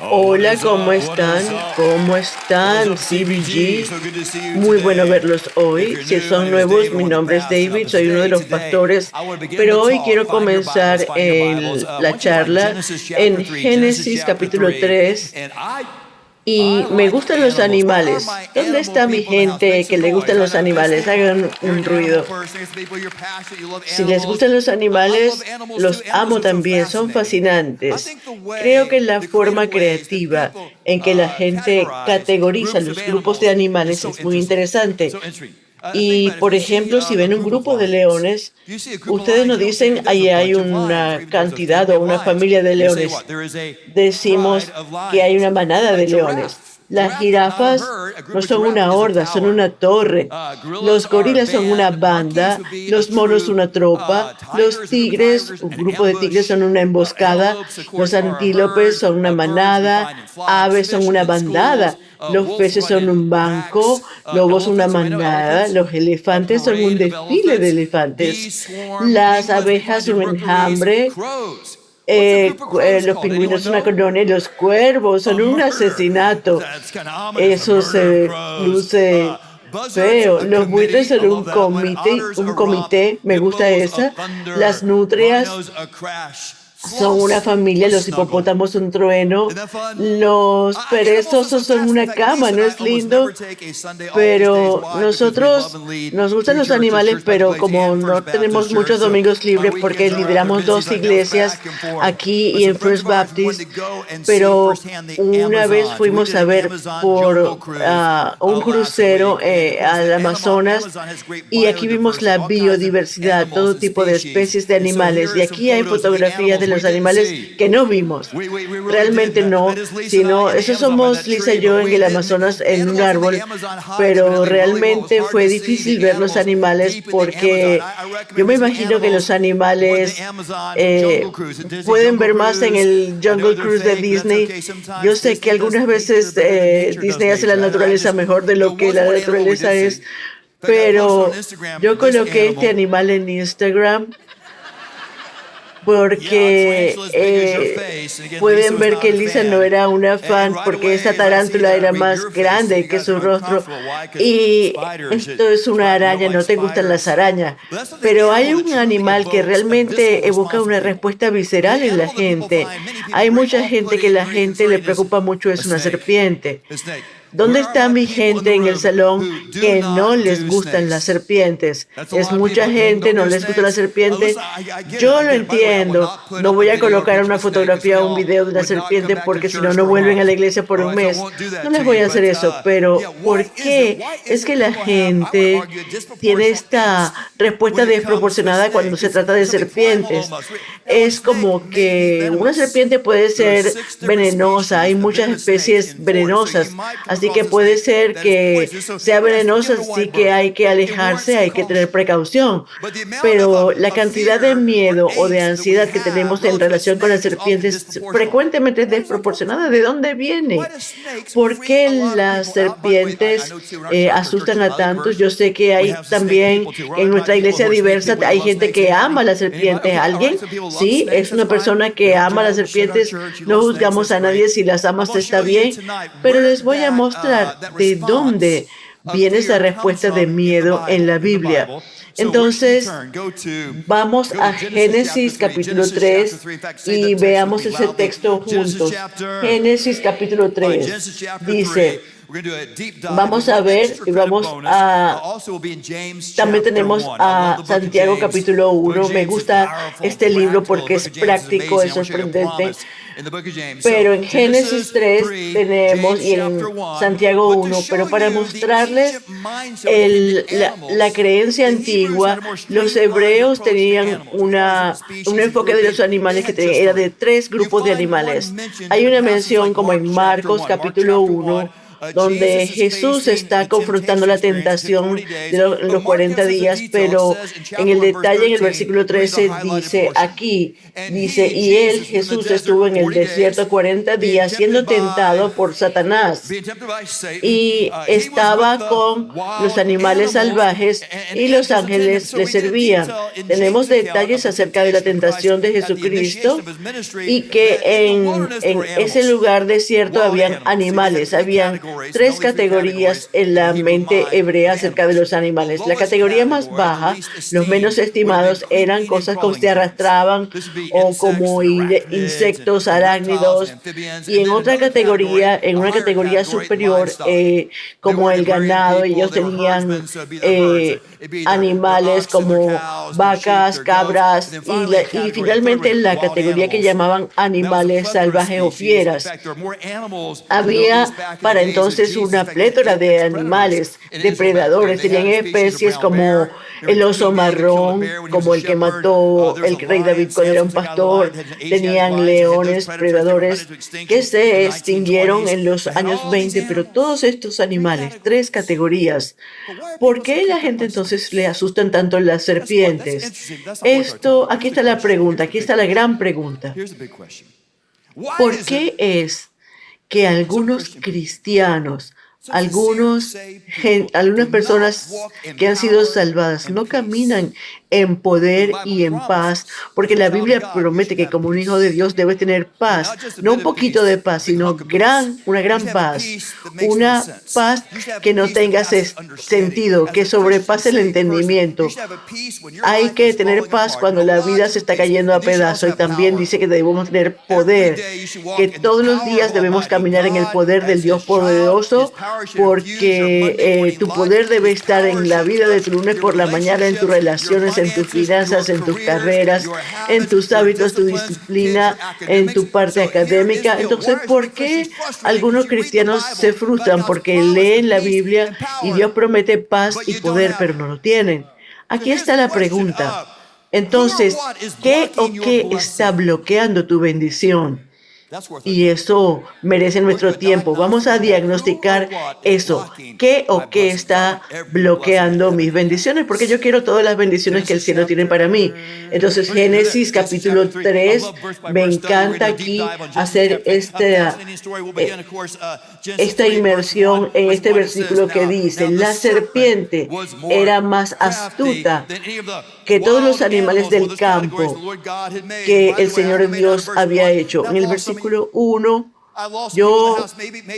Hola, ¿cómo están? ¿Cómo están, CBG? Muy bueno verlos hoy. Si son nuevos, mi nombre es David, soy uno de los pastores, pero hoy quiero comenzar la charla en Génesis capítulo 3. Y me gustan los animales. ¿Dónde está mi gente que le gustan los animales? Hagan un ruido. Si les gustan los animales, los amo también, son fascinantes. Creo que la forma creativa en que la gente categoriza los grupos de animales es muy interesante. Y, por ejemplo, si ven un grupo de leones, ustedes no dicen ahí hay una cantidad o una familia de leones. Decimos que hay una manada de leones. Las jirafas no son una horda, son una torre. Los gorilas son una banda, los monos una tropa, los tigres, un grupo de tigres son una emboscada, los antílopes son una manada, aves son una bandada, los peces son un banco, lobos una manada, los elefantes son un desfile de elefantes, las abejas un enjambre, los pingüinos son una colonia, los cuervos son un asesinato. Eso se luce feo. Los buitres son un comité, me gusta esa. Las nutrias son una familia, los hipopótamos un trueno, los perezosos son una cama, ¿no es lindo? Pero nosotros nos gustan los animales, pero como no tenemos muchos domingos libres porque lideramos dos iglesias aquí y en First Baptist, pero una vez fuimos a ver por un crucero al Amazonas y aquí vimos la biodiversidad, todo tipo de especies de animales y aquí hay fotografías de los animales que no vimos. Realmente no, sino eso somos Lisa y yo en el Amazonas en un árbol, pero realmente fue difícil ver los animales porque yo me imagino que los animales pueden ver más en el Jungle Cruise de Disney. Yo sé que algunas veces Disney hace la naturaleza mejor de lo que la naturaleza es, pero yo coloqué este animal en Instagram porque pueden ver que Lisa no era una fan porque esa tarántula era más grande que su rostro y esto es una araña, no te gustan las arañas, pero hay un animal que realmente evoca una respuesta visceral en la gente. Hay mucha gente que la gente le preocupa mucho, es una serpiente. ¿Dónde está mi gente en el salón que no les gustan las serpientes? Es mucha gente, no les gusta la serpiente. Yo lo entiendo. No voy a colocar una fotografía o un video de una serpiente porque si no, no vuelven a la iglesia por un mes. No les voy a hacer eso. Pero, ¿por qué es que la gente tiene esta respuesta desproporcionada cuando se trata de serpientes? Es como que una serpiente puede ser venenosa. Hay muchas especies venenosas. Así que puede ser que sea venenosa, así que hay que alejarse, hay que tener precaución. Pero la cantidad de miedo o de ansiedad que tenemos en relación con las serpientes frecuentemente es desproporcionada. ¿De dónde viene? ¿Por qué las serpientes asustan a tantos? Yo sé que hay también en nuestra iglesia diversa, hay gente que ama las serpientes. ¿Alguien? Sí, es una persona que ama las serpientes. No juzgamos a nadie, si las amas está bien, pero les voy a mostrar de dónde viene esa respuesta de miedo en la Biblia. Entonces, vamos a Génesis capítulo 3 y veamos ese texto juntos. Génesis capítulo 3 dice, vamos a ver y vamos a... También tenemos a Santiago capítulo 1. Me gusta este libro porque es práctico, es sorprendente. Pero en Génesis 3 tenemos y en Santiago 1, pero para mostrarles la creencia antigua, los hebreos tenían un enfoque de los animales que era de tres grupos de animales. Hay una mención como en Marcos capítulo 1, donde Jesús está confrontando la tentación de los 40 días, pero en el detalle, en el versículo 13, dice aquí, dice, y él, Jesús, estuvo en el desierto 40 días siendo tentado por Satanás y estaba con los animales salvajes y los ángeles le servían. Tenemos detalles acerca de la tentación de Jesucristo y que en ese lugar desierto habían animales, habían 3 categorías en la mente hebrea acerca de los animales. La categoría más baja, los menos estimados, eran cosas que se arrastraban o como insectos, arácnidos, y en otra categoría, en una categoría superior, como el ganado, ellos tenían animales como vacas, cabras y finalmente en la categoría que llamaban animales salvajes o fieras. Había para entonces una plétora de animales depredadores. Tenían especies como el oso marrón, como el que mató el rey David cuando era un pastor. Tenían leones predadores que se extinguieron en los años 20, pero todos estos animales, 3 categorías. ¿Por qué la gente entonces le asustan tanto las serpientes? Aquí está la pregunta, aquí está la gran pregunta. ¿Por qué es que algunos cristianos, algunas personas que han sido salvadas no caminan en poder y en paz? Porque la Biblia promete que como un hijo de Dios debes tener paz, no un poquito de paz, sino una gran paz, una paz que no tenga sentido, que sobrepase el entendimiento. Hay que tener paz cuando la vida se está cayendo a pedazos, y también dice que debemos tener poder, que todos los días debemos caminar en el poder del Dios poderoso, porque tu poder debe estar en la vida de tu lunes por la mañana, en tus relaciones, en tus finanzas, en tus carreras, en tus hábitos, tu disciplina, en tu parte académica. Entonces, ¿por qué algunos cristianos se frustran? Porque leen la Biblia y Dios promete paz y poder, pero no lo tienen. Aquí está la pregunta. Entonces, ¿qué o qué está bloqueando tu bendición? Y eso merece nuestro tiempo. Vamos a diagnosticar eso. ¿Qué o qué está bloqueando mis bendiciones? Porque yo quiero todas las bendiciones que el cielo tiene para mí. Entonces, Génesis capítulo 3, me encanta aquí hacer esta inmersión en este versículo que dice, la serpiente era más astuta que todos los animales del campo que el Señor Dios había hecho. En el versículo 1, yo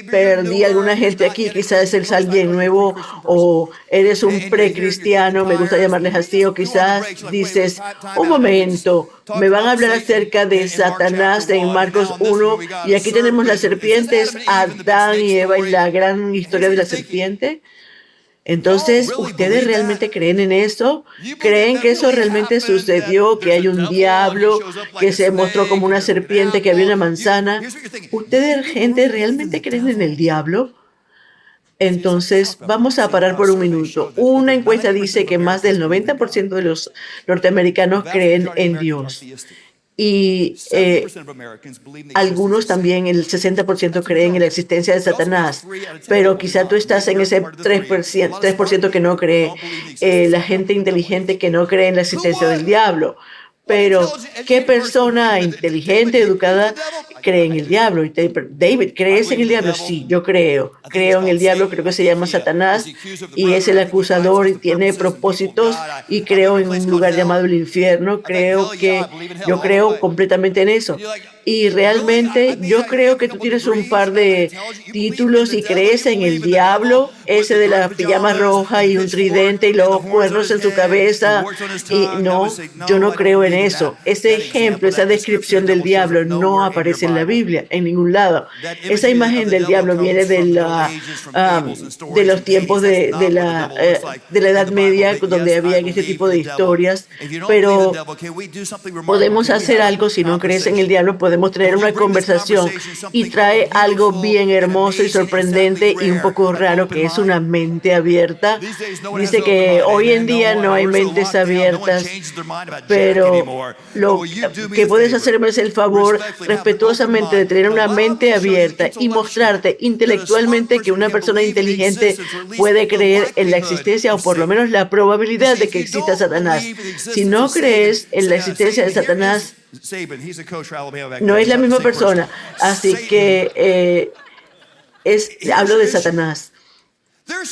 perdí a alguna gente aquí, quizás es alguien nuevo o eres un precristiano, me gusta llamarles así, o quizás dices, un momento, me van a hablar acerca de Satanás en Marcos 1 y aquí tenemos las serpientes, Adán y Eva y la gran historia de la serpiente. Entonces, ¿ustedes realmente creen en eso? ¿Creen que eso realmente sucedió? ¿Que hay un diablo que se mostró como una serpiente, que había una manzana? ¿Ustedes, gente, realmente creen en el diablo? Entonces, vamos a parar por un minuto. Una encuesta dice que más del 90% de los norteamericanos creen en Dios. Y algunos también, el 60% creen en la existencia de Satanás, pero quizá tú estás en ese 3% que no cree, la gente inteligente que no cree en la existencia del diablo. Pero, ¿qué persona inteligente, educada, cree en el diablo? Y David, ¿crees en el diablo? Sí, yo creo. Creo en el diablo, creo que se llama Satanás y es el acusador y tiene propósitos y creo en un lugar llamado el infierno. Yo creo completamente en eso. Y realmente yo creo que tú tienes un par de títulos y crees en el diablo, ese de la pijama roja y un tridente y los cuernos en su cabeza. Y no, yo no creo en eso. Ese ejemplo, esa descripción del diablo no aparece en la Biblia, en ningún lado. Esa imagen del diablo viene de los tiempos de la Edad Media, donde había este tipo de historias. Pero podemos hacer algo si no crees en el diablo, podemos podemos tener una conversación, y trae algo bien hermoso y sorprendente y un poco raro, que es una mente abierta. Dice que hoy en día no hay mentes abiertas, pero lo que puedes hacerme es el favor respetuosamente de tener una mente abierta y mostrarte intelectualmente que una persona inteligente puede creer en la existencia, o por lo menos la probabilidad de que exista Satanás. Si no crees en la existencia de Satanás, no es la misma persona. Así que hablo de Satanás.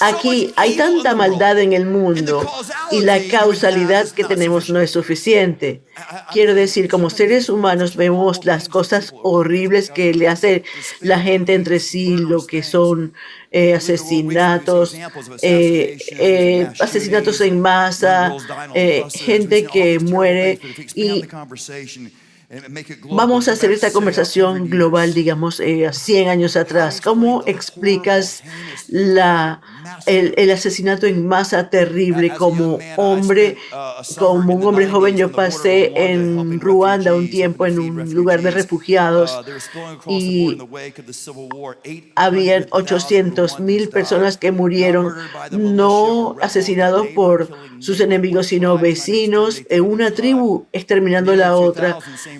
Aquí hay tanta maldad en el mundo y la causalidad que tenemos no es suficiente. Quiero decir, como seres humanos vemos las cosas horribles que le hace la gente entre sí, lo que son asesinatos, asesinatos en masa, gente que muere, y vamos a hacer esta conversación global, digamos, 100 años atrás. ¿Cómo explicas el asesinato en masa terrible como un hombre joven? Yo pasé en Ruanda un tiempo en un lugar de refugiados y habían 800,000 personas que murieron, no asesinados por sus enemigos, sino vecinos, una tribu exterminando la otra.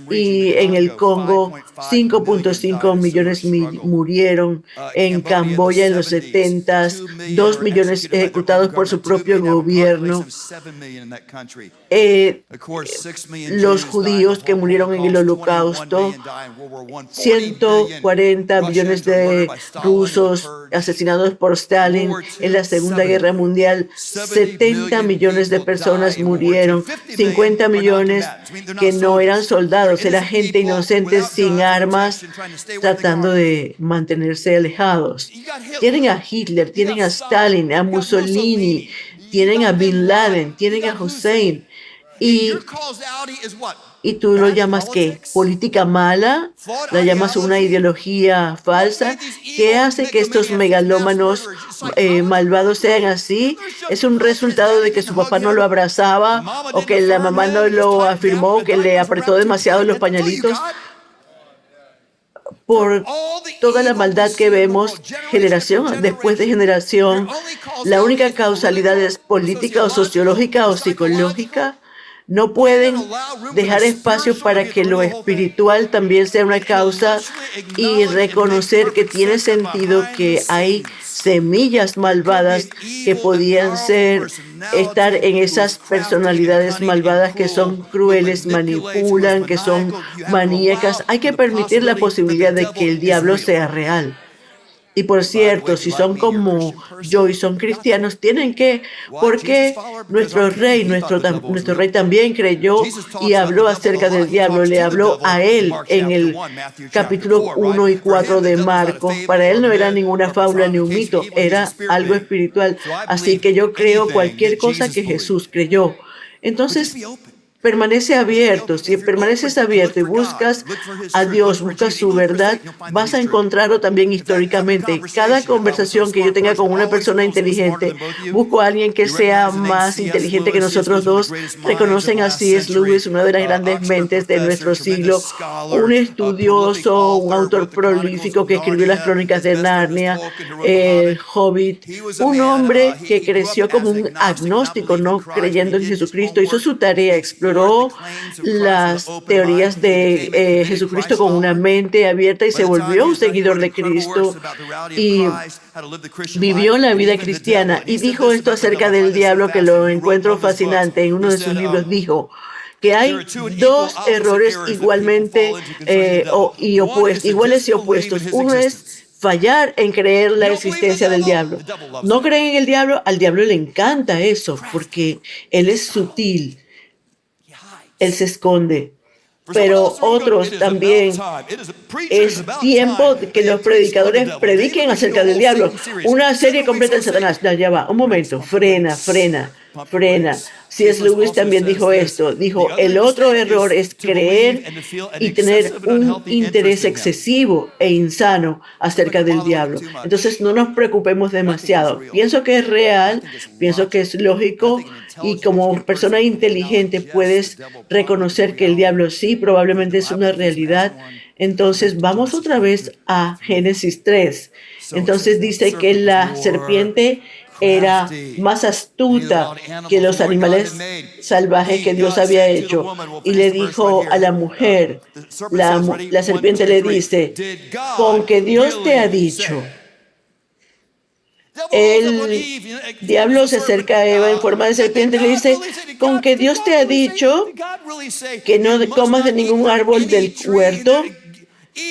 Y en el Congo, 5.5 millones murieron. En Camboya, en los 70s, 2 millones ejecutados por su propio gobierno. Los judíos que murieron en el Holocausto, 140 millones de rusos asesinados por Stalin en la Segunda Guerra Mundial, 70 millones de personas murieron, 50 millones que no eran soldados, era gente inocente sin armas tratando de mantenerse alejados. Tienen a Hitler, tienen a Stalin, a Mussolini, tienen a Bin Laden, tienen a Hussein. ¿Y tú lo llamas qué? ¿Política mala? ¿La llamas una ideología falsa? ¿Qué hace que estos megalómanos malvados sean así? ¿Es un resultado de que su papá no lo abrazaba, o que la mamá no lo afirmó, que le apretó demasiado los pañalitos? Por toda la maldad que vemos generación después de generación, la única causalidad es política o sociológica o psicológica. No pueden dejar espacio para que lo espiritual también sea una causa y reconocer que tiene sentido que hay semillas malvadas que podían estar en esas personalidades malvadas que son crueles, manipulan, que son maníacas. Hay que permitir la posibilidad de que el diablo sea real. Y por cierto, si son como yo y son cristianos, tienen que, porque nuestro rey también creyó y habló acerca del diablo. Le habló a él en el capítulo 1 y 4 de Marcos. Para él no era ninguna fábula ni un mito, era algo espiritual. Así que yo creo cualquier cosa que Jesús creyó. Entonces, permanece abierto. Si permaneces abierto y buscas a Dios, buscas su verdad, vas a encontrarlo también históricamente. Cada conversación que yo tenga con una persona inteligente, busco a alguien que sea más inteligente que nosotros dos. Reconocen a C.S. Lewis, una de las grandes mentes de nuestro siglo, un estudioso, un autor prolífico que escribió las Crónicas de Narnia, el Hobbit, un hombre que creció como un agnóstico, no creyendo en Jesucristo, hizo su tarea, exploró las teorías de Jesucristo con una mente abierta y se volvió un seguidor de Cristo y vivió la vida cristiana, y dijo esto acerca del diablo que lo encuentro fascinante. En uno de sus libros dijo que hay dos errores igualmente iguales y opuestos. Uno es fallar en creer la existencia del diablo. No creen en el diablo, al diablo le encanta eso porque él es sutil. Él se esconde. Pero otros también, es tiempo que los predicadores prediquen acerca del diablo. Una serie completa de Satanás. Ya va, un momento, frena. C.S. Lewis también dijo esto. Dijo, el otro error es creer y tener un interés excesivo e insano acerca del diablo. Entonces no nos preocupemos demasiado. Pienso que es real, pienso que es lógico, y como persona inteligente puedes reconocer que el diablo sí probablemente es una realidad. Entonces vamos otra vez a Génesis 3. Entonces dice que la serpiente era más astuta que los animales salvajes que Dios había hecho. Y le dijo a la mujer, la serpiente le dice, con que Dios te ha dicho. El diablo se acerca a Eva en forma de serpiente y le dice, con que Dios te ha dicho que no comas de ningún árbol del huerto.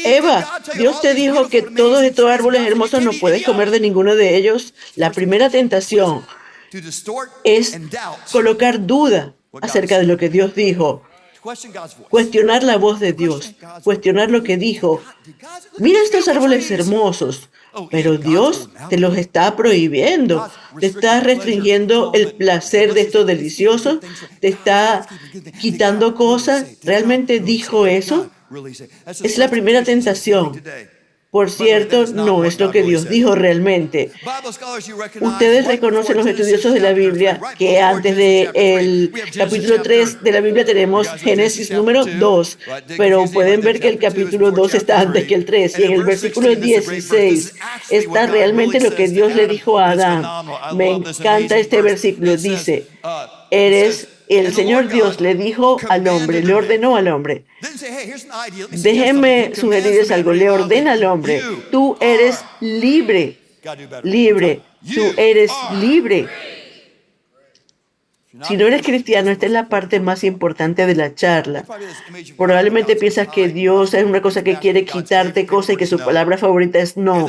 Eva, Dios te dijo que todos estos árboles hermosos no puedes comer de ninguno de ellos. La primera tentación es colocar duda acerca de lo que Dios dijo. Cuestionar la voz de Dios, cuestionar lo que dijo. Mira estos árboles hermosos, pero Dios te los está prohibiendo, te está restringiendo el placer de estos deliciosos, te está quitando cosas. ¿Realmente dijo eso? Es la primera tentación. Por cierto, no es lo que Dios dijo realmente. Ustedes reconocen, los estudiosos de la Biblia, que antes del capítulo 3 de la Biblia tenemos Génesis número 2, pero pueden ver que el capítulo 2 está antes que el 3, y en el versículo 16 está realmente lo que Dios le dijo a Adán. Me encanta este versículo, dice, el Señor Dios le dijo al hombre, le ordenó al hombre. Déjenme sugerirles algo, le ordena al hombre, tú eres libre, libre, tú eres libre. Si no eres cristiano, esta es la parte más importante de la charla. Probablemente piensas que Dios es una cosa que quiere quitarte cosas y que su palabra favorita es no.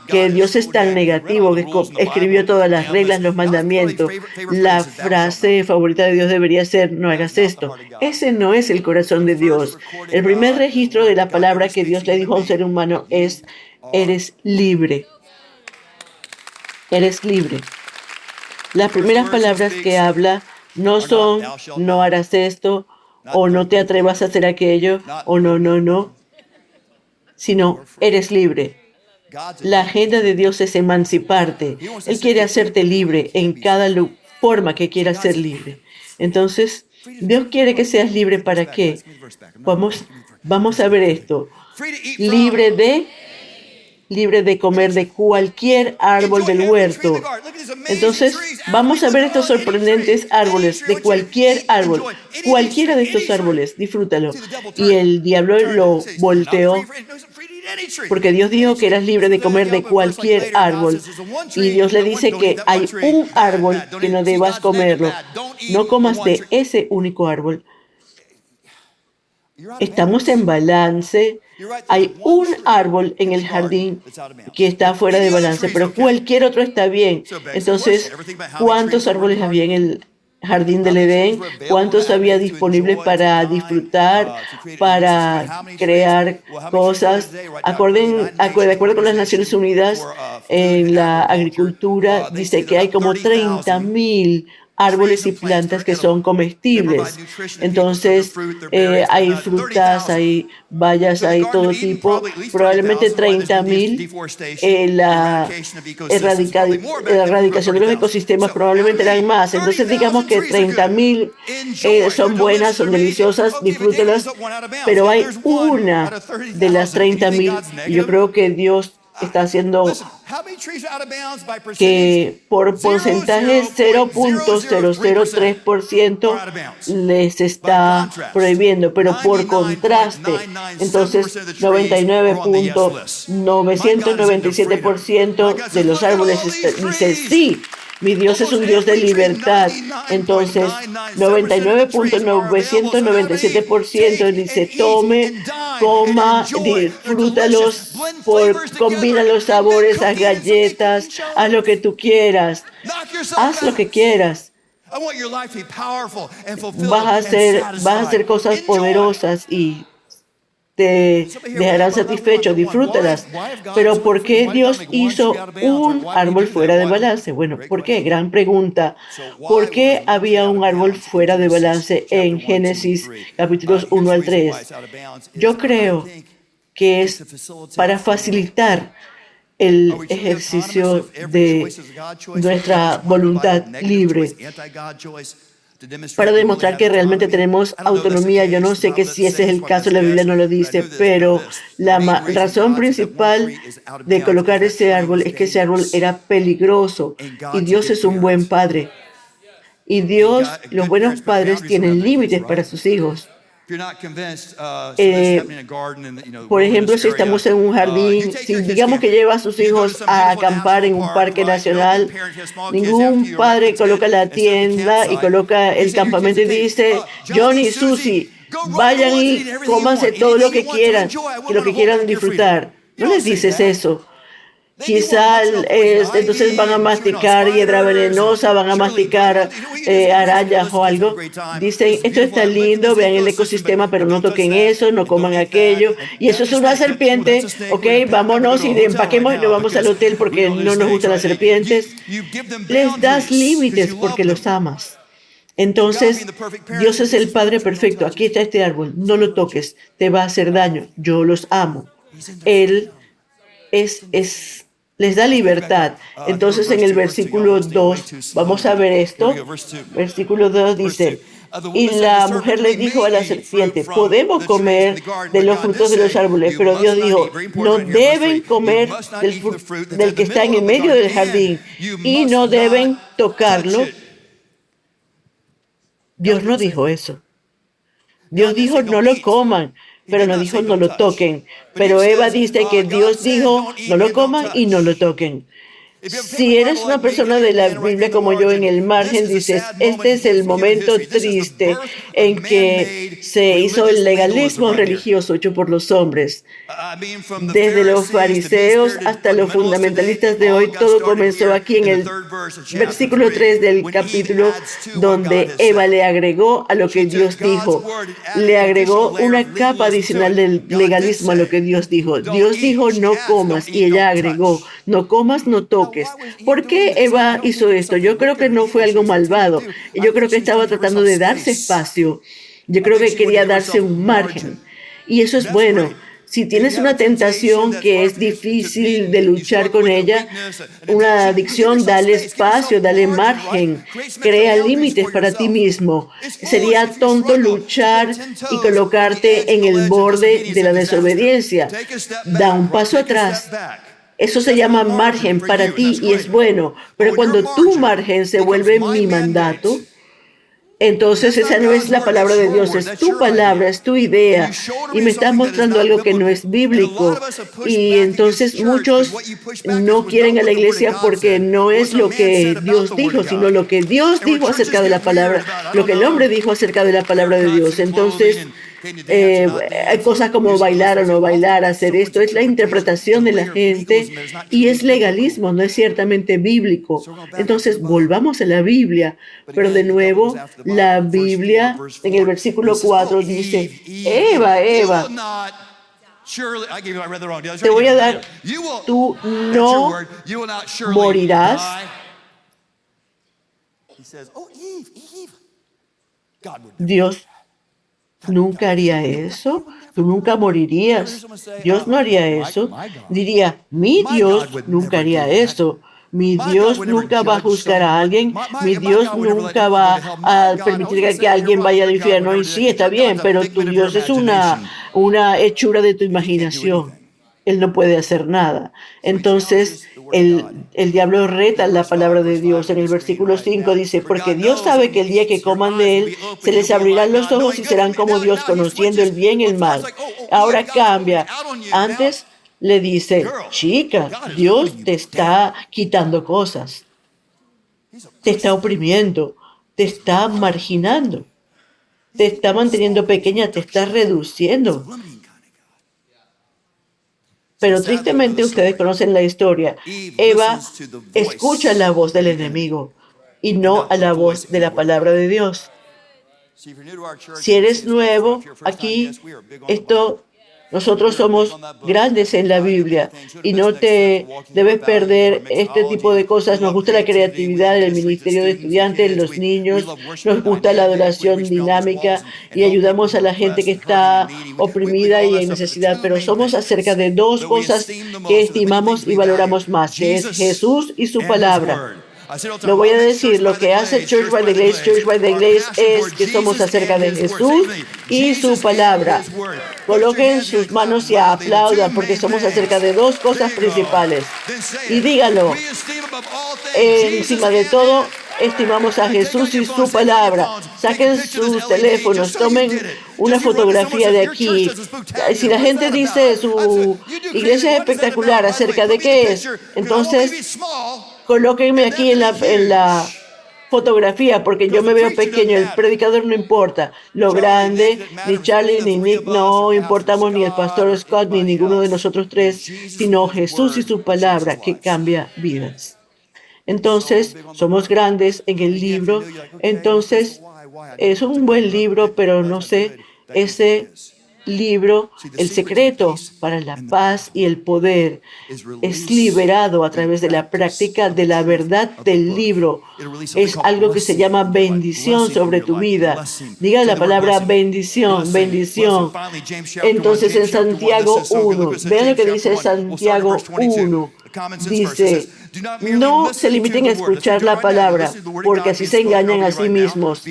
Que Dios es tan negativo que escribió todas las reglas, los mandamientos. La frase favorita de Dios debería ser, no hagas esto. Ese no es el corazón de Dios. El primer registro de la palabra que Dios le dijo a un ser humano es, eres libre. Eres libre. Las primeras palabras que habla no son, no harás esto, o no te atrevas a hacer aquello, o no, sino, eres libre. La agenda de Dios es emanciparte. Él quiere hacerte libre en cada forma que quieras ser libre. Entonces, Dios quiere que seas libre ¿para qué? Vamos a ver esto. Libre de comer de cualquier árbol del huerto. Entonces, vamos a ver estos sorprendentes árboles, de cualquier árbol, cualquiera de estos árboles, disfrútalo. Y el diablo lo volteó, porque Dios dijo que eras libre de comer de cualquier árbol. Y Dios le dice que hay un árbol que no debas comerlo. No comas de ese único árbol. Estamos en balance. Hay un árbol en el jardín que está fuera de balance, pero cualquier otro está bien. Entonces, ¿cuántos árboles había en el jardín del Edén? ¿Cuántos había disponibles para disfrutar, para crear cosas? De acuerdo con las Naciones Unidas, en la agricultura dice que hay como 30,000 árboles y plantas que son comestibles. Entonces, hay frutas, hay bayas, hay todo tipo, probablemente 30,000. La erradicación de los ecosistemas probablemente eran más. Entonces, digamos que 30,000 son buenas, son deliciosas, disfrútalas, pero hay una de las 30,000, y yo creo que Dios está haciendo que por porcentaje 0.003% les está prohibiendo, pero por contraste, entonces 99.997% de los árboles dice sí. Mi Dios es un Dios de libertad. Entonces, 99.997% dice, tome, coma, disfrútalos, combina los sabores, haz galletas, haz lo que tú quieras. Haz lo que quieras. Vas a hacer cosas poderosas y te dejarán satisfecho, disfrútalas. Pero ¿por qué Dios hizo un árbol fuera de balance? Bueno, ¿por qué? Gran pregunta. ¿Por qué había un árbol fuera de balance en Génesis capítulos 1 al 3? Yo creo que es para facilitar el ejercicio de nuestra voluntad libre. para demostrar que realmente tenemos autonomía. Yo no sé que si ese es el caso, la Biblia no lo dice, pero la razón principal de colocar ese árbol es que ese árbol era peligroso y Dios es un buen padre. Y Dios, los buenos padres tienen límites para sus hijos. Por ejemplo, si estamos en un jardín, si digamos que lleva a sus hijos a acampar en un parque nacional, ningún padre coloca la tienda y coloca el campamento y dice, Johnny y Susie, vayan y cómanse todo lo que quieran disfrutar. No les dices eso. Quizá entonces van a masticar hiedra venenosa, van a masticar arañas o algo. Dicen, esto está lindo, vean el ecosistema, pero no toquen eso, no coman aquello. Y eso es una serpiente, ok, vámonos y empaquemos y nos vamos al hotel porque no nos gustan las serpientes. Les das límites porque los amas. Entonces, Dios es el Padre perfecto. Aquí está este árbol, no lo toques, te va a hacer daño. Yo los amo. Él les da libertad. Entonces en el versículo 2, vamos a ver esto. Versículo 2 dice, y la mujer le dijo a la serpiente, podemos comer de los frutos de los árboles, pero Dios dijo, no deben comer del que está en el medio del jardín y no deben tocarlo. Dios no dijo eso. Dios dijo, no lo coman, pero no dijo no lo toquen. Pero Eva dice que Dios dijo no lo coman y no lo toquen. Si eres una persona de la Biblia como yo en el margen, dices, este es el momento triste en que se hizo el legalismo religioso hecho por los hombres. Desde los fariseos hasta los fundamentalistas de hoy, todo comenzó aquí en el versículo 3 del capítulo, donde Eva le agregó a lo que Dios dijo. Le agregó una capa adicional del legalismo a lo que Dios dijo. Dios dijo, no comas, y ella agregó, no comas, no toques. ¿Por qué Eva hizo esto? Yo creo que no fue algo malvado. Yo creo que estaba tratando de darse espacio. Yo creo que quería darse un margen. Y eso es bueno. Si tienes una tentación que es difícil de luchar con ella, una adicción, dale espacio, dale margen, crea límites para ti mismo. Sería tonto luchar y colocarte en el borde de la desobediencia. Da un paso atrás. Eso se llama margen para ti y es bueno, pero cuando tu margen se vuelve mi mandato, entonces esa no es la palabra de Dios, es tu palabra, es tu idea, y me estás mostrando algo que no es bíblico. Y entonces muchos no quieren a la iglesia porque no es lo que Dios dijo, sino lo que Dios dijo acerca de la palabra, lo que el hombre dijo acerca de la palabra de Dios. Entonces, hay cosas como bailar o no bailar, hacer esto, es la interpretación de la gente y es legalismo, no es ciertamente bíblico. Entonces, volvamos a la Biblia, pero de nuevo, la Biblia en el versículo 4 dice, Eva, te voy a dar, tú no morirás. Dios nunca haría eso. Tú nunca morirías. Dios no haría eso. Diría, mi Dios nunca haría eso. Mi Dios nunca va a juzgar a alguien. Mi Dios nunca va a permitir que alguien vaya al infierno. Y sí, está bien, pero tu Dios es una hechura de tu imaginación. Él no puede hacer nada. Entonces, el diablo reta la palabra de Dios. En el versículo 5 dice, porque Dios sabe que el día que coman de él, se les abrirán los ojos y serán como Dios, conociendo el bien y el mal. Ahora cambia. Antes le dice, chica, Dios te está quitando cosas. Te está oprimiendo. Te está marginando. Te está manteniendo pequeña. Te está reduciendo. Pero tristemente ustedes conocen la historia. Eva escucha la voz del enemigo y no a la voz de la palabra de Dios. Si eres nuevo aquí, nosotros somos grandes en la Biblia y no te debes perder este tipo de cosas. Nos gusta la creatividad, el ministerio de estudiantes, los niños, nos gusta la adoración dinámica y ayudamos a la gente que está oprimida y en necesidad. Pero somos acerca de dos cosas que estimamos y valoramos más, que es Jesús y su palabra. Lo voy a decir, lo que hace Church by the Glaze, Church by the Glaze es que somos acerca de Jesús y su palabra. Coloquen sus manos y aplaudan porque somos acerca de dos cosas principales. Y díganlo, encima de todo, estimamos a Jesús y su palabra. Saquen sus teléfonos, tomen una fotografía de aquí. Si la gente dice su iglesia es espectacular, ¿acerca de qué es? Entonces, colóquenme aquí en la fotografía, porque yo me veo pequeño. El predicador no importa lo grande, ni Charlie ni Nick, no importamos ni el pastor Scott ni ninguno de nosotros tres, sino Jesús y su palabra que cambia vidas. Entonces, somos grandes en el libro. Entonces, es un buen libro, pero no sé, ese libro, el secreto para la paz y el poder, es liberado a través de la práctica de la verdad del libro. Es algo que se llama bendición sobre tu vida. Diga la palabra bendición, bendición. Entonces en Santiago 1, vean lo que dice Santiago 1. Dice, no se limiten a escuchar la palabra, porque así se engañan a sí mismos.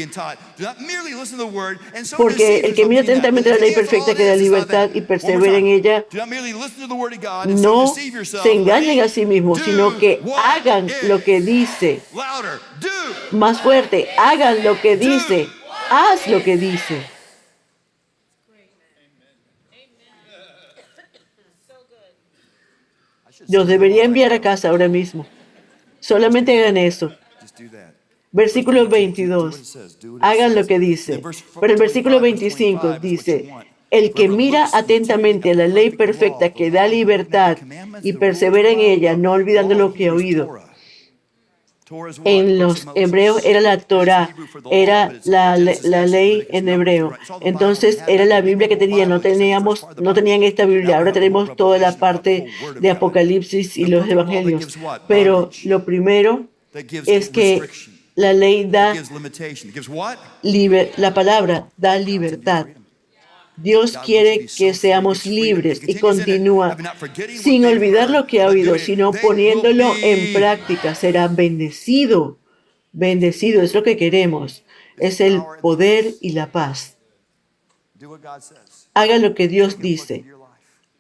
Porque el que mira atentamente la ley perfecta que da libertad y persevera en ella, no se engañen a sí mismos, sino que hagan lo que dice. Más fuerte, hagan lo que dice. Haz lo que dice. Los debería enviar a casa ahora mismo. Solamente hagan eso. Versículo 22. Hagan lo que dice. Pero el versículo 25 dice, el que mira atentamente a la ley perfecta que da libertad y persevera en ella, no olvidando lo que ha oído. En los hebreos era la Torah, era la ley en hebreo. Entonces era la Biblia que tenían. No tenían esta Biblia. Ahora tenemos toda la parte de Apocalipsis y los evangelios. Pero lo primero es que la ley da la palabra da libertad. Dios quiere que seamos libres y continúa sin olvidar lo que ha oído, sino poniéndolo en práctica. Será bendecido. Bendecido es lo que queremos. Es el poder y la paz. Haga lo que Dios dice.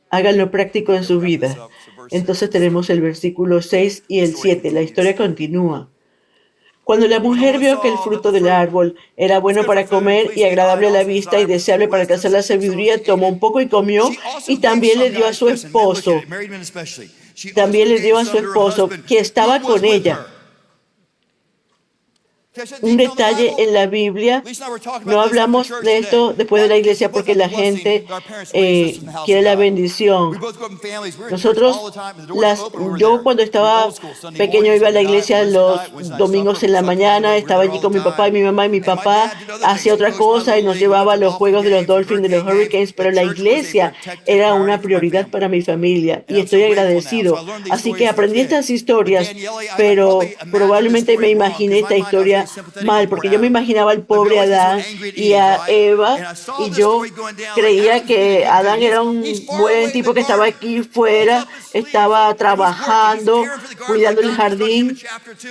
Háganlo práctico en su vida. Entonces tenemos el versículo 6 y el 7. La historia continúa. Cuando la mujer vio que el fruto del árbol era bueno para comer y agradable a la vista y deseable para alcanzar la sabiduría, tomó un poco y comió, y también le dio a su esposo. También le dio a su esposo que estaba con ella. Un detalle en la Biblia, no hablamos de esto después de la iglesia porque la gente quiere la bendición. Nosotros, yo cuando estaba pequeño iba a la iglesia los domingos en la mañana, estaba allí con mi papá y mi mamá, y mi papá hacía otra cosa y nos llevaba a los juegos de los Dolphins, de los Hurricanes, pero la iglesia era una prioridad para mi familia y estoy agradecido. Así que aprendí estas historias, pero probablemente me imaginé esta historia mal, porque yo me imaginaba al pobre Adán y a Eva, y yo creía que Adán era un buen tipo que estaba aquí fuera, estaba trabajando, cuidando el jardín,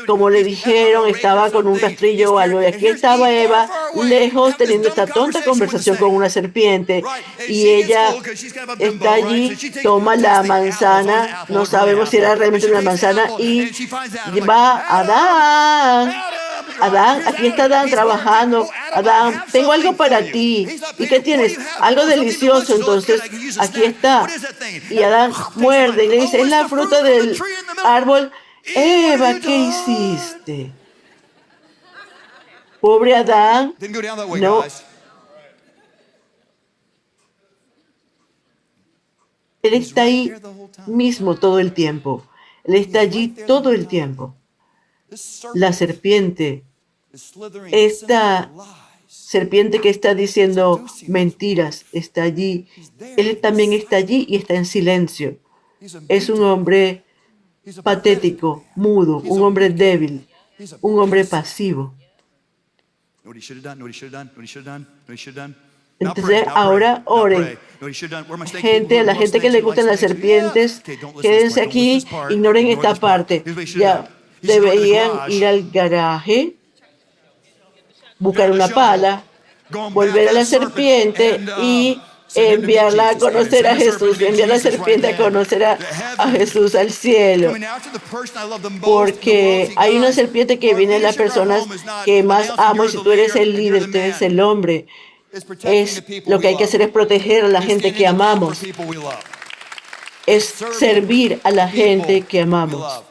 como le dijeron, estaba con un rastrillo o algo, y aquí estaba Eva, lejos, teniendo esta tonta conversación con una serpiente, y ella está allí, toma la manzana, no sabemos si era realmente una manzana, y va Adán. Adán, aquí está Adán trabajando. Adán, tengo algo para ti. ¿Y qué tienes? Algo delicioso. Entonces, aquí está. Y Adán muerde y le dice, es la fruta del árbol. Eva, ¿qué hiciste? Pobre Adán. No. Él está ahí mismo todo el tiempo. Él está allí todo el tiempo. La serpiente, esta serpiente que está diciendo mentiras, está allí. Él también está allí y está en silencio. Es un hombre patético, mudo, un hombre débil, un hombre pasivo. Entonces, ahora oren. Gente, a la gente que le gustan las serpientes, quédense aquí, ignoren esta parte. Ya. Deberían ir al garaje, buscar una pala, volver a la serpiente y enviarla a conocer a Jesús, enviar a la serpiente a conocer a Jesús al cielo. Porque hay una serpiente que viene de las personas que más amo, y si tú eres el líder, tú eres el hombre. Lo que hay que hacer es proteger a la gente que amamos. Es servir a la gente que amamos.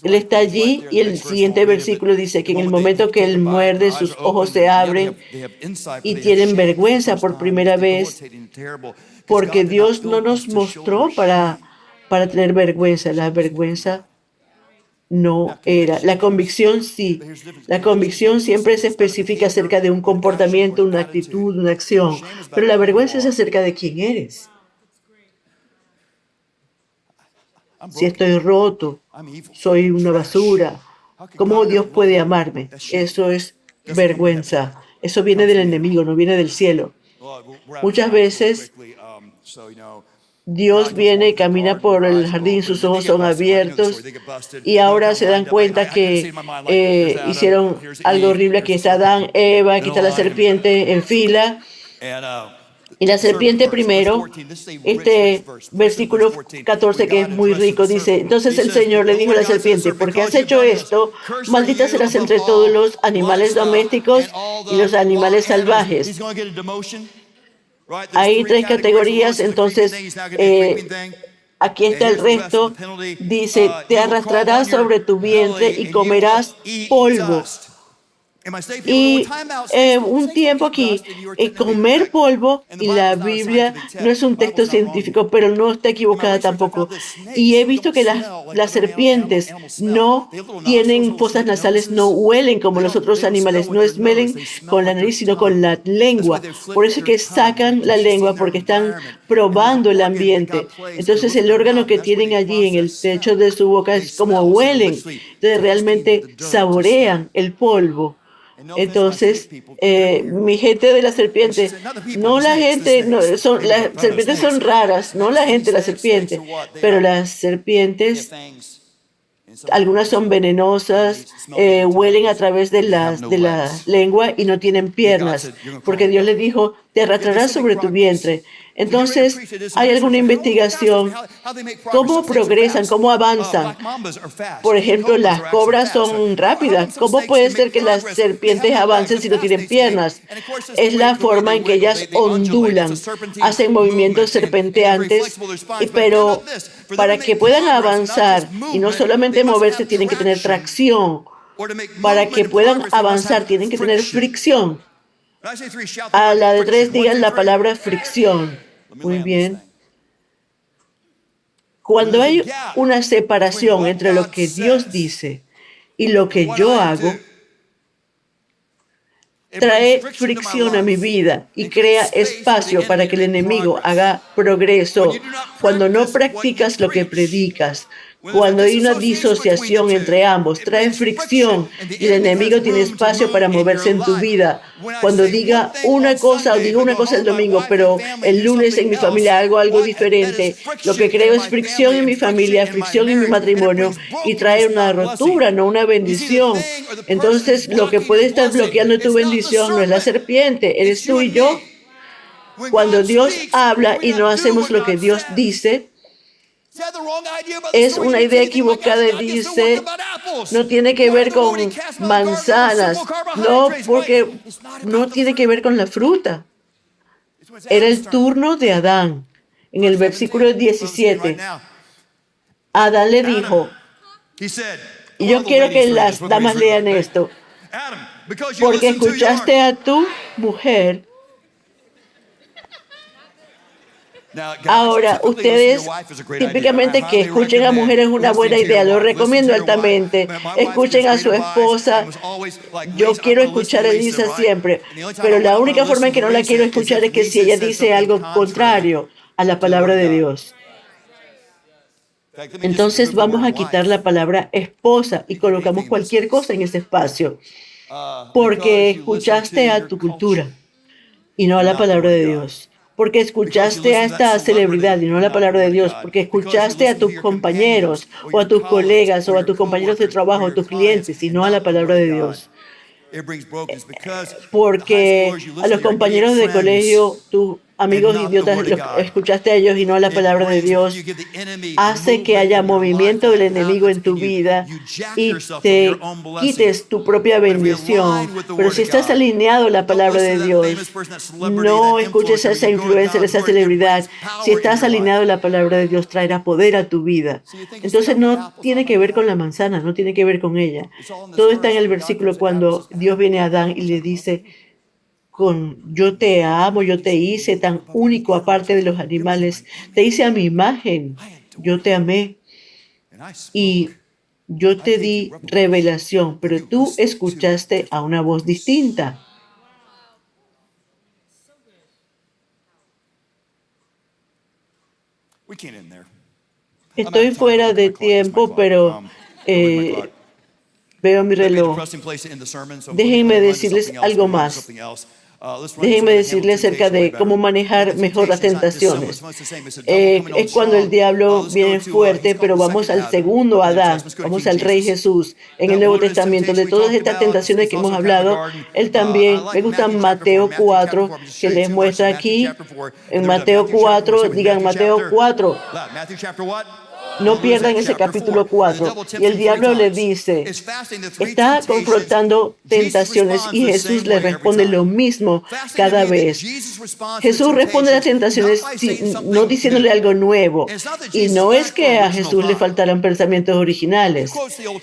Él está allí y el siguiente versículo dice que en el momento que Él muerde, sus ojos se abren y tienen vergüenza por primera vez, porque Dios no nos mostró para tener vergüenza. La vergüenza no era. La convicción sí. La convicción siempre es específica acerca de un comportamiento, una actitud, una acción. Pero la vergüenza es acerca de quién eres. Si estoy roto, soy una basura, ¿cómo Dios puede amarme? Eso es vergüenza. Eso viene del enemigo, no viene del cielo. Muchas veces Dios viene y camina por el jardín, sus ojos son abiertos y ahora se dan cuenta que hicieron algo horrible. Aquí está Adán, Eva, aquí está la serpiente en fila. Y la serpiente primero, este versículo 14 que es muy rico, dice, entonces el Señor le dijo a la serpiente, porque has hecho esto, maldita serás entre todos los animales domésticos y los animales salvajes. Hay 3 categorías, entonces aquí está el resto. Dice, te arrastrarás sobre tu vientre y comerás polvo. Y un tiempo aquí, comer polvo, y la Biblia no es un texto científico, pero no está equivocada tampoco. Y he visto que las serpientes no tienen fosas nasales, no huelen como los otros animales, no esmelen con la nariz, sino con la lengua. Por eso es que sacan la lengua, porque están probando el ambiente. Entonces el órgano que tienen allí en el techo de su boca es como huelen. Entonces realmente saborean el polvo. Entonces, mi gente de la serpiente, no la gente, no, las serpientes son raras, no la gente de la serpiente, pero las serpientes, algunas son venenosas, huelen a través de la lengua y no tienen piernas, porque Dios le dijo, te arrastrarás sobre tu vientre. Entonces, ¿hay alguna investigación? ¿Cómo progresan? ¿Cómo avanzan? Por ejemplo, las cobras son rápidas. ¿Cómo puede ser que las serpientes avancen si no tienen piernas? Es la forma en que ellas ondulan, hacen movimientos serpenteantes, pero para que puedan avanzar y no solamente moverse, tienen que tener tracción. Para que puedan avanzar, tienen que tener fricción. A la de 3 digan la palabra fricción. Muy bien. Cuando hay una separación entre lo que Dios dice y lo que yo hago, trae fricción a mi vida y crea espacio para que el enemigo haga progreso. Cuando no practicas lo que predicas, cuando hay una disociación entre ambos, trae fricción y el enemigo tiene espacio para moverse en tu vida. Cuando diga una cosa o digo una cosa el domingo, pero el lunes en mi familia hago algo diferente, lo que creo es fricción en mi familia, fricción en mi matrimonio y trae una rotura, no una bendición. Entonces, lo que puede estar bloqueando tu bendición no es la serpiente, eres tú y yo. Cuando Dios habla y no hacemos lo que Dios dice, es una idea equivocada y dice, no tiene que ver con manzanas, no, porque no tiene que ver con la fruta. Era el turno de Adán. En el versículo 17, Adán le dijo, y yo quiero que las damas lean esto, porque escuchaste a tu mujer. Ahora, ustedes típicamente que escuchen a mujeres es una buena idea, lo recomiendo altamente. Escuchen a su esposa. Yo quiero escuchar a Elisa siempre, pero la única forma en que no la quiero escuchar es que si ella dice algo contrario a la palabra de Dios. Entonces vamos a quitar la palabra esposa y colocamos cualquier cosa en ese espacio, porque escuchaste a tu cultura y no a la palabra de Dios. porque escuchaste a esta celebridad y no la palabra de Dios, porque escuchaste a tus compañeros o a tus colegas o a tus compañeros de trabajo, a tus clientes y no a la palabra de Dios. Porque a los compañeros de colegio, tus amigos idiotas, escuchaste a ellos y no a la palabra de Dios, hace que haya movimiento del enemigo en tu vida y te quites tu propia bendición. Pero si estás alineado a la palabra de Dios, no escuches a esa influencer, a esa celebridad. Si estás alineado a la palabra de Dios, traerá poder a tu vida. Entonces no tiene que ver con la manzana, no tiene que ver con ella. Todo está en el versículo cuando Dios viene a Adán y le dice, yo te amo, yo te hice tan único aparte de los animales, te hice a mi imagen, yo te amé y yo te di revelación, pero tú escuchaste a una voz distinta. Estoy fuera de tiempo, pero veo mi reloj. Déjenme decirles algo más. Déjenme decirle acerca de cómo manejar mejor las tentaciones. Es cuando el diablo viene fuerte, pero vamos al segundo Adán, vamos al Rey Jesús en el Nuevo Testamento. De todas estas tentaciones que hemos hablado, él también, me gusta Mateo 4, que les muestra aquí, en Mateo 4, digan Mateo 4. No pierdan ese capítulo 4. Y el diablo le dice, está confrontando tentaciones y Jesús le responde lo mismo cada vez. Jesús responde a las tentaciones no diciéndole algo nuevo. Y no es que a Jesús le faltaran pensamientos originales,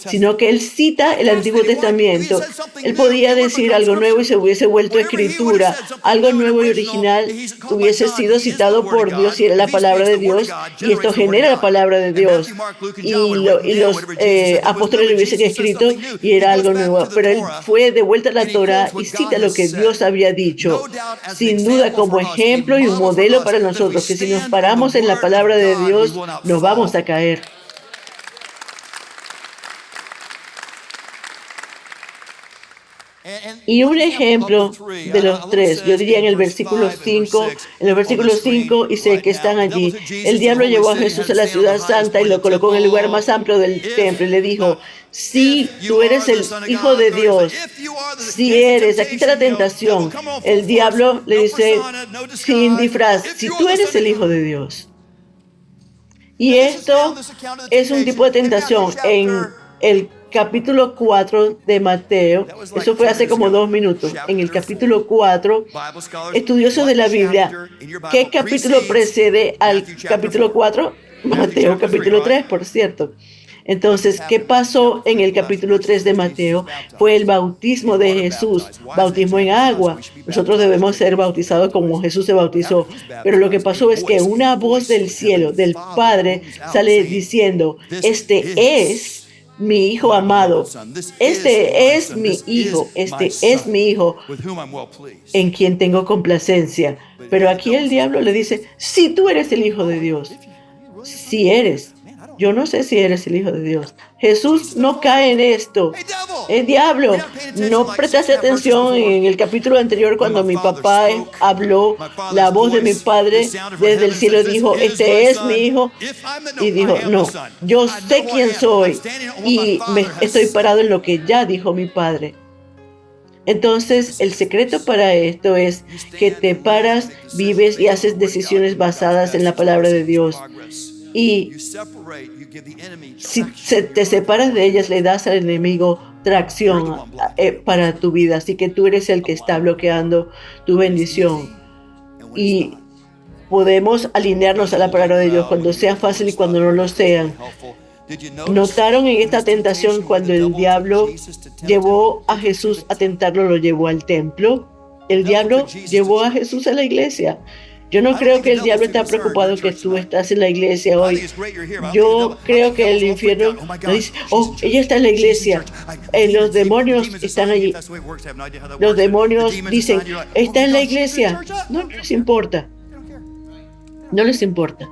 sino que él cita el Antiguo Testamento. Él podía decir algo nuevo y se hubiese vuelto escritura. Algo nuevo y original hubiese sido citado por Dios y era la palabra de Dios. Y esto genera la palabra de Dios. Y los apóstoles lo hubiesen escrito y era algo nuevo. Pero él fue de vuelta a la Torá y cita lo que Dios había dicho. Sin duda como ejemplo y un modelo para nosotros, que si nos paramos en la palabra de Dios, nos vamos a caer. Y un ejemplo de los tres, yo diría en el versículo 5, en los versículos 5 y 6 que están allí, el diablo llevó a Jesús a la ciudad santa y lo colocó en el lugar más amplio del templo y le dijo, si tú eres el Hijo de Dios, si eres, aquí está la tentación, el diablo le dice sin disfraz, si tú eres el Hijo de Dios. Y esto es un tipo de tentación en el capítulo 4 de Mateo, eso fue hace como 2 minutos, en el capítulo 4, estudiosos de la Biblia, ¿qué capítulo precede al capítulo 4? Mateo capítulo 3, por cierto. Entonces, ¿qué pasó en el capítulo 3 de Mateo? Fue el bautismo de Jesús, bautismo en agua. Nosotros debemos ser bautizados como Jesús se bautizó. Pero lo que pasó es que una voz del cielo, del Padre, sale diciendo, este es mi Hijo amado, este es mi Hijo, este es mi Hijo en quien tengo complacencia. Pero aquí el diablo le dice, si tú eres el Hijo de Dios, si eres, yo no sé si eres el Hijo de Dios. Jesús no cae en esto. El diablo, no prestaste atención en el capítulo anterior cuando mi papá habló, la voz de mi padre desde el cielo dijo, este es mi hijo. Y dijo, no, yo sé quién soy y estoy parado en lo que ya dijo mi padre. Entonces, el secreto para esto es que te paras, vives y haces decisiones basadas en la palabra de Dios. Y si te separas de ellas, le das al enemigo tracción para tu vida. Así que tú eres el que está bloqueando tu bendición. Y podemos alinearnos a la palabra de Dios cuando sea fácil y cuando no lo sean. ¿Notaron en esta tentación cuando el diablo llevó a Jesús a tentarlo, lo llevó al templo? El diablo llevó a Jesús a la iglesia. Yo no creo que el diablo está preocupado que tú estás en la iglesia hoy. Yo creo que el infierno dice, oh, ella está en la iglesia. Los demonios están allí. Los demonios dicen, está en la iglesia. No les importa. No les importa.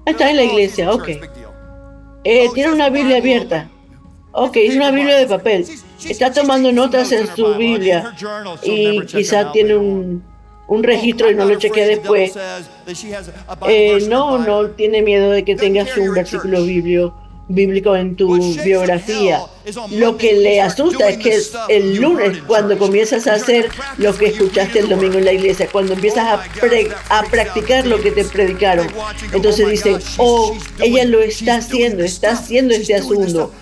Está en la iglesia, ok. Tiene una Biblia abierta. Ok, es una Biblia de papel. Está tomando notas en su Biblia y quizá tiene un registro y no lo chequea después. No tiene miedo de que tengas un versículo bíblico en tu biografía. Lo que le asusta es que el lunes, cuando comienzas a hacer lo que escuchaste el domingo en la iglesia, cuando empiezas a practicar lo que te predicaron, entonces dicen, oh, ella lo está haciendo este asunto.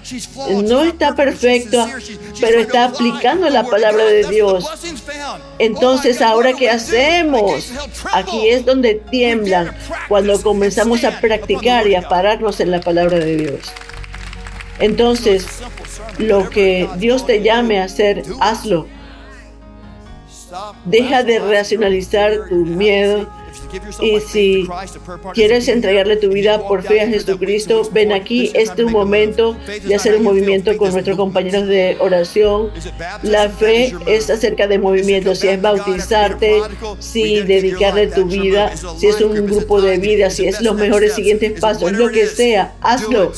No está perfecto, pero está aplicando la palabra de Dios. Entonces, ¿ahora qué hacemos? Aquí es donde tiemblan, cuando comenzamos a practicar y a pararnos en la palabra de Dios. Entonces, lo que Dios te llame a hacer, hazlo. Deja de racionalizar tu miedo. Y si quieres entregarle tu vida por fe a Jesucristo, ven aquí. Este es un momento de hacer un movimiento con nuestros compañeros de oración. La fe es acerca de movimiento. Si es bautizarte, si dedicarle tu vida, si es un grupo de vida, si es los mejores siguientes pasos, lo que sea, hazlo.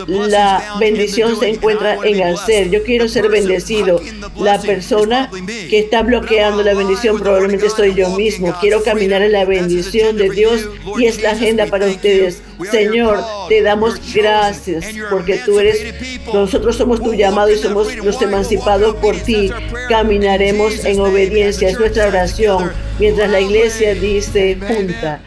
La bendición se encuentra en hacer. Yo quiero ser bendecido. La persona que está bloqueando la bendición probablemente soy yo mismo. Quiero caminar en la bendición de Dios y es la agenda para ustedes. Señor, te damos gracias porque nosotros somos tu llamado y somos los emancipados por ti. Caminaremos en obediencia. Es nuestra oración. Mientras la iglesia dice junta.